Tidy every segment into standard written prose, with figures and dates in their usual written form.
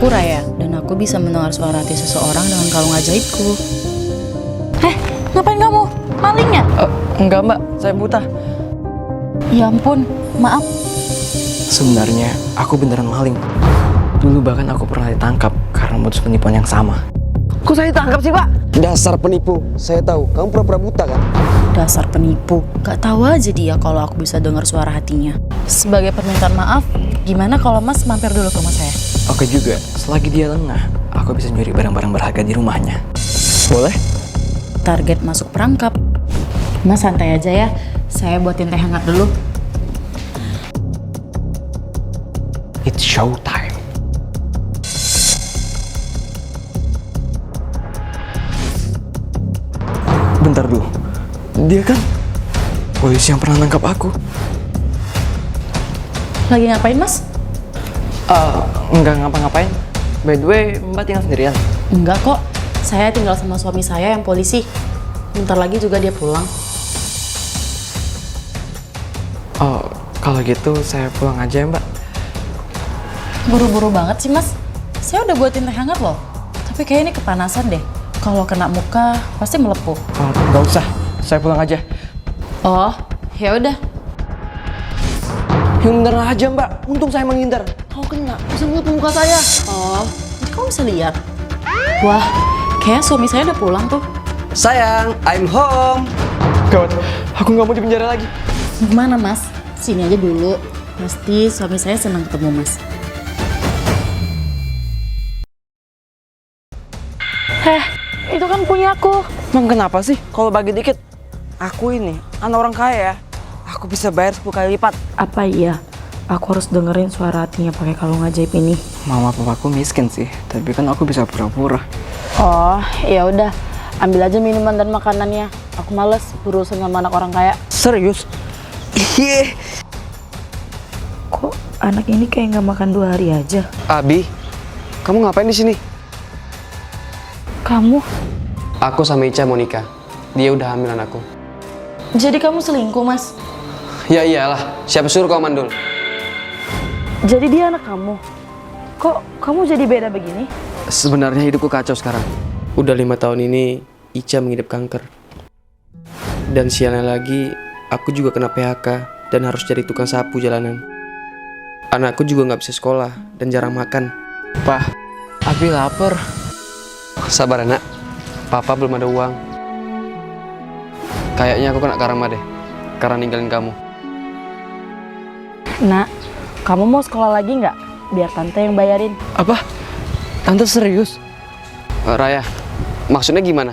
aku Raya, dan aku bisa mendengar suara hati seseorang dengan kalung ajaibku. Ngapain kamu? Maling ya? Enggak mbak, saya buta. Ya ampun, maaf. Sebenarnya aku beneran maling. Dulu bahkan aku pernah ditangkap karena modus penipuan yang sama. Kok saya ditangkap sih pak? Dasar penipu, saya tahu. Kamu pura-pura buta kan? Dasar penipu, gak tahu aja dia kalau aku bisa dengar suara hatinya. Sebagai permintaan maaf, gimana kalau Mas mampir dulu ke rumah saya? Oke juga, selagi dia lengah, aku bisa nyuri barang-barang berharga di rumahnya. Boleh? Target masuk perangkap. Mas santai aja ya, saya buatin teh hangat dulu. It's showtime. Bentar dulu, dia kan polisi yang pernah nangkap aku. Lagi ngapain Mas? Enggak ngapa-ngapain. By the way, mbak tinggal sendirian? Enggak kok, saya tinggal sama suami saya yang polisi. Bentar lagi juga dia pulang. Oh, kalau gitu saya pulang aja ya mbak. Buru-buru banget sih Mas. Saya udah buatin teh hangat loh. Tapi kayaknya ini kepanasan deh. Kalau kena muka pasti melepuh. Oh, nggak usah, saya pulang aja. Oh, ya udah. Yang bener aja mbak, untung saya menghindar. Kalau kena, bisa melepuh muka saya. Oh, jadi kamu bisa lihat. Wah, kayaknya suami saya udah pulang tuh. Sayang, I'm home. Gawat, aku nggak mau di penjara lagi. Gimana Mas? Sini aja dulu. Pasti suami saya senang ketemu Mas. Itu kan punya aku. Emang kenapa sih kalau bagi dikit? Aku ini anak orang kaya ya. Aku bisa bayar 10 kali lipat. Apa iya? Aku harus dengerin suara hatinya pakai kalung ajaib ini. Mama papaku miskin sih, tapi kan aku bisa pura-pura. Oh, ya udah. Ambil aja minuman dan makanannya. Aku males berurusan sama anak orang kaya. Serius? Iya. Kok anak ini kayak nggak makan 2 hari aja? Abi, kamu ngapain di sini? Kamu? Aku sama Ica mau nikah. Dia udah hamil anakku. Jadi kamu selingkuh, Mas? Ya iyalah, siapa suruh kau mandul? Jadi dia anak kamu? Kok kamu jadi beda begini? Sebenarnya hidupku kacau sekarang. Udah 5 tahun ini, Ica mengidap kanker. Dan sialnya lagi, aku juga kena PHK dan harus jadi tukang sapu jalanan. Anakku juga nggak bisa sekolah dan jarang makan. Pak, Abi lapar. Sabar anak, papa belum ada uang. Kayaknya aku kena karma deh, karena ninggalin kamu. Nak, kamu mau sekolah lagi nggak? Biar tante yang bayarin. Apa? Tante serius? Raya, maksudnya gimana?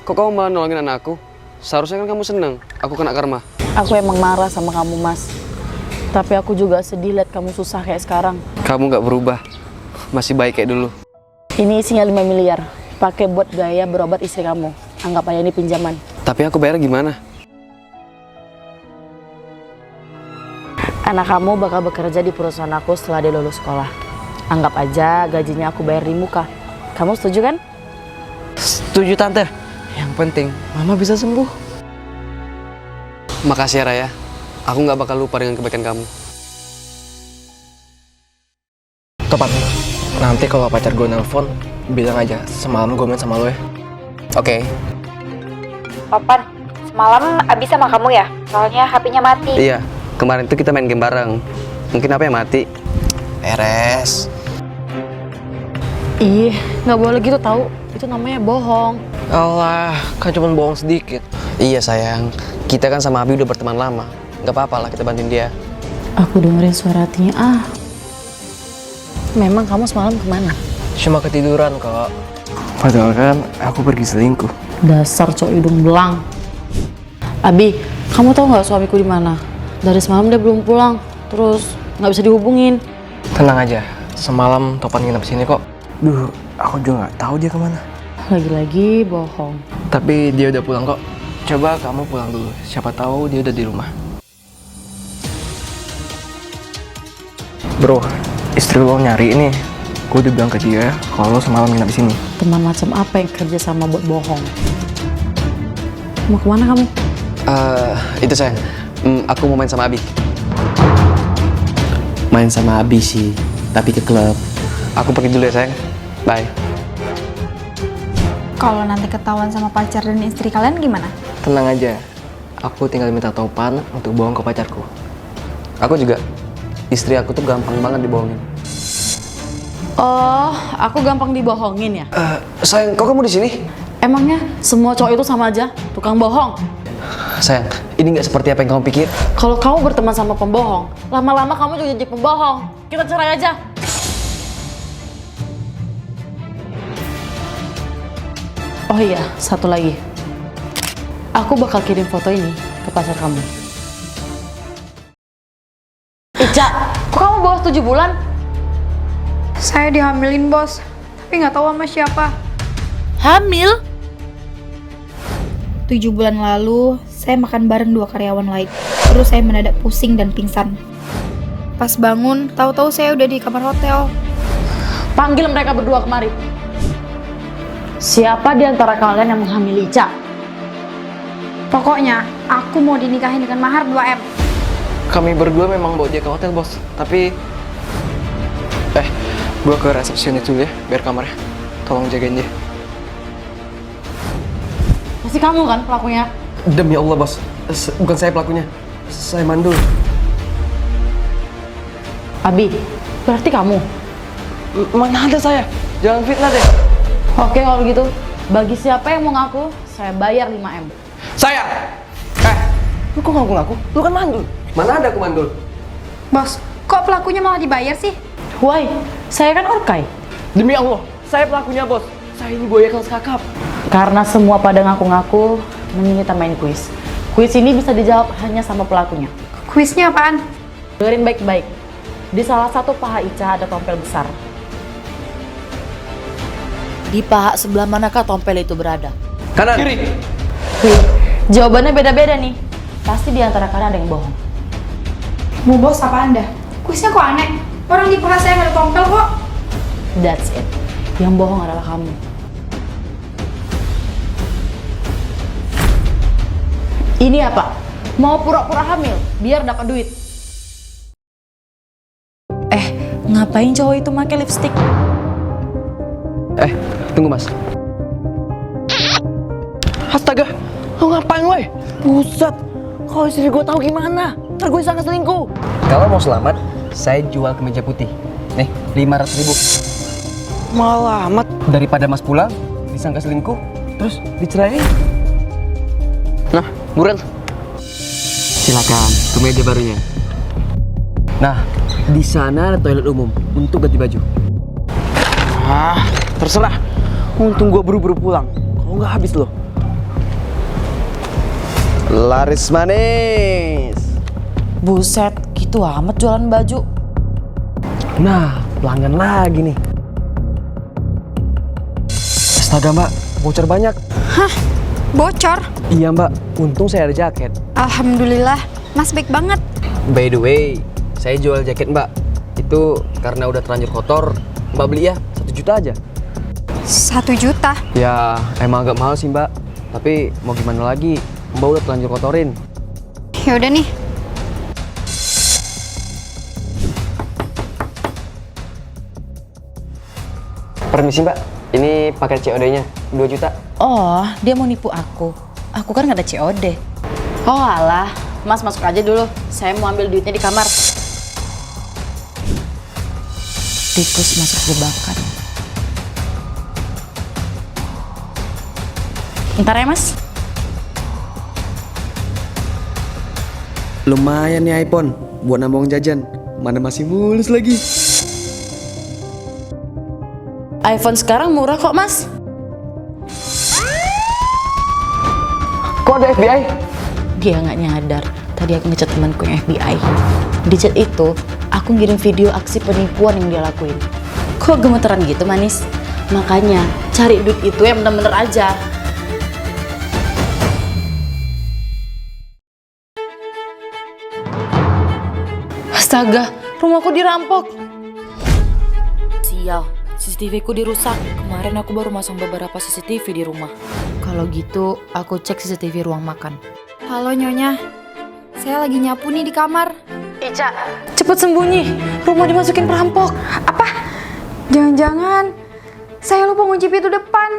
Kok kamu malah nolongin anakku? Seharusnya kan kamu seneng, aku kena karma. Aku emang marah sama kamu, Mas. Tapi aku juga sedih lihat kamu susah kayak sekarang. Kamu nggak berubah, masih baik kayak dulu. Ini isinya 5 miliar. Pakai buat biaya berobat istri kamu. Anggap aja ini pinjaman. Tapi aku bayar gimana? Anak kamu bakal bekerja di perusahaan aku setelah dia lulus sekolah. Anggap aja gajinya aku bayar di muka. Kamu setuju kan? Setuju tante. Yang penting mama bisa sembuh. Makasih ya Raya, aku nggak bakal lupa dengan kebaikan kamu. Tepat. Nanti kalau pacar gue nelpon, bilang aja semalam gue main sama lo ya. Oke. Opan, semalam Abi sama kamu ya? Soalnya HP-nya mati. Iya, kemarin tuh kita main game bareng. Mungkin apa yang mati? Beres. Ih, nggak boleh gitu tahu. Itu namanya bohong. Alah, kan cuma bohong sedikit. Iya sayang, kita kan sama Abi udah berteman lama. Nggak apa-apa lah kita bantuin dia. Aku dengerin suara hatinya. Memang kamu semalam kemana? Cuma ketiduran kok. Padahal kan aku pergi selingkuh. Dasar cowok hidung belang. Abi, kamu tahu nggak suamiku di mana? Dari semalam dia belum pulang. Terus nggak bisa dihubungin. Tenang aja, semalam Topan nginep sini kok. Duh, aku juga nggak tahu dia kemana. Lagi-lagi bohong. Tapi dia udah pulang kok. Coba kamu pulang dulu, siapa tahu dia udah di rumah. Bro, istri lo nyari ini. Gue udah bilang ke dia kalau lo semalam nginep di sini. Teman macam apa yang kerja sama buat bohong? Mau kemana kamu? Itu sayang, aku mau main sama Abi. Main sama Abi sih, tapi ke klub. Aku pergi dulu ya sayang. Bye. Kalau nanti ketahuan sama pacar dan istri kalian gimana? Tenang aja. Aku tinggal minta topan untuk bohong ke pacarku. Aku juga. Istri aku tuh gampang banget dibohongin. Oh, aku gampang dibohongin ya? Sayang, kok kamu di sini? Emangnya semua cowok itu sama aja? Tukang bohong? Sayang, ini nggak seperti apa yang kamu pikir. Kalau kamu berteman sama pembohong, lama-lama kamu juga jadi pembohong. Kita cerai aja. Oh iya, satu lagi. Aku bakal kirim foto ini ke pacar kamu. Ica, kok kamu bawah 7 bulan? Saya dihamilin bos, tapi nggak tahu sama siapa. Hamil? 7 bulan lalu, saya makan bareng 2 karyawan lain. Terus saya mendadak pusing dan pingsan. Pas bangun, tahu-tahu saya udah di kamar hotel. Panggil mereka berdua kemari. Siapa di antara kalian yang menghamili Ica? Pokoknya, aku mau dinikahin dengan mahar 2M. Kami berdua memang bawa dia ke hotel, bos. Tapi... gua ke resepsionis dulu ya, biar kamarnya. Tolong jagain dia. Pasti kamu kan pelakunya? Demi Allah, bos. Bukan saya pelakunya. Saya mandul. Abi, berarti kamu? Mana ada saya? Jangan fitnah deh. Oke kalau gitu, bagi siapa yang mau ngaku, saya bayar 5M. Saya! Lu kok ngaku-ngaku? Lu kan mandul. Mana ada aku mandul? Bos, kok pelakunya malah dibayar sih? Why? Saya kan orkai. Demi Allah, saya pelakunya, bos. Saya ini buaya kelas kakap. Karena semua pada ngaku-ngaku, mending kita main kuis. Kuis ini bisa dijawab hanya sama pelakunya. Kuisnya apaan? Dengerin baik-baik. Di salah satu paha Ica ada tompel besar. Di paha sebelah manakah tompel itu berada? Kanan. Kiri. Wih, jawabannya beda-beda nih. Pasti di antara kalian ada yang bohong. Bu bos, apa anda? Kuisnya kok aneh? Orang di paha saya nggak ada tompel kok. That's it. Yang bohong adalah kamu. Ini apa? Mau pura-pura hamil biar dapat duit. Ngapain cowok itu pakai lipstick? Tunggu, mas. Astaga, lu ngapain, woi? Buset, kalau istri gue tahu gimana? Ntar gue disangka selingkuh. Kalau mau selamat, saya jual kemeja putih. Nih, 500.000. Malah amat. Daripada mas pulang, disangka selingkuh, terus diceraiin. Nah, buruan. Silakan, kemeja barunya. Nah, di sana ada toilet umum untuk ganti baju. Terserah. Untung gua buru-buru pulang. Kalau nggak habis loh. Laris manis. Buset, gitu amat jualan baju. Nah, pelanggan lagi nih. Astaga, mbak, voucher banyak. Hah? Bocor? Iya, mbak. Untung saya ada jaket. Alhamdulillah, mas baik banget. By the way, saya jual jaket mbak. Itu karena udah terlanjur kotor. Mbak beli ya 1 juta aja. 1 juta? Ya emang agak mahal sih mbak. Tapi mau gimana lagi, mbak udah terlanjur kotorin. Ya udah nih. Permisi mbak, ini paket COD-nya 2 juta. Oh, dia mau nipu aku. Aku kan nggak ada COD. Oh alah, mas masuk aja dulu. Saya mau ambil duitnya di kamar. Tikus masuk jebakan. Ntar ya mas. Lumayan nih iPhone buat nambah jajan. Mana masih mulus lagi. iPhone sekarang murah kok mas. Kok ada FBI? Dia nggak nyadar. Tadi aku ngechat temanku yang FBI. Di chat itu, aku ngirim video aksi penipuan yang dia lakuin. Kok gemeteran gitu manis? Makanya cari duit itu yang bener-bener aja. Astaga, rumahku dirampok. Sial, CCTV ku dirusak. Kemarin aku baru masang beberapa CCTV di rumah. Kalau gitu, aku cek CCTV ruang makan. Halo Nyonya, saya lagi nyapu nih di kamar. Ica, cepet sembunyi. Rumah dimasukin perampok. Apa? Jangan-jangan saya lupa ngunci pintu depan.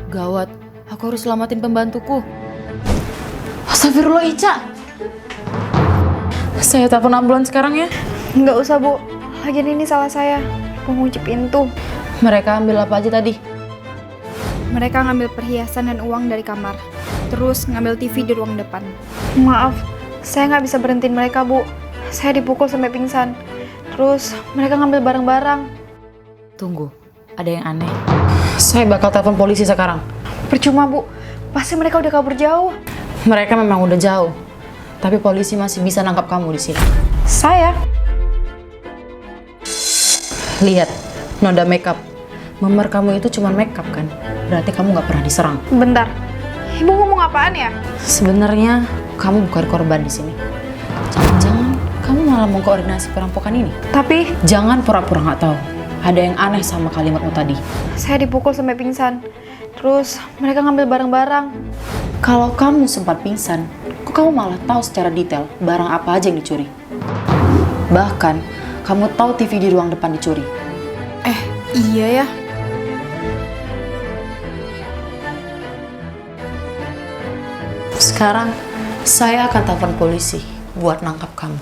Gawat, aku harus selamatin pembantuku. Astagfirullah, Ica. Saya telepon ambulans sekarang ya. Nggak usah, Bu. Lagian ini salah saya. Lupa ngunci pintu. Mereka ambil apa aja tadi? Mereka ngambil perhiasan dan uang dari kamar. Terus ngambil TV di ruang depan. Maaf, saya nggak bisa berhentiin mereka, Bu. Saya dipukul sampai pingsan. Terus mereka ngambil barang-barang. Tunggu, ada yang aneh. Saya bakal telepon polisi sekarang. Percuma, Bu. Pasti mereka udah kabur jauh. Mereka memang udah jauh, tapi polisi masih bisa nangkap kamu di sini. Saya? Lihat, noda makeup. Memar kamu itu cuma makeup kan? Berarti kamu nggak pernah diserang. Bentar. Ibu ngomong apaan ya? Sebenarnya kamu bukan korban di sini. Jangan-jangan kamu malah mengkoordinasi perampokan ini. Tapi Jangan pura-pura nggak tahu. Ada yang aneh sama kalimatmu tadi. saya dipukul sampai pingsan. Terus mereka ngambil barang-barang. Kalau kamu sempat pingsan, kok kamu malah tahu secara detail barang apa aja yang dicuri? Bahkan, kamu tahu TV di ruang depan dicuri. Iya ya. Sekarang, saya akan telepon polisi buat nangkap kamu.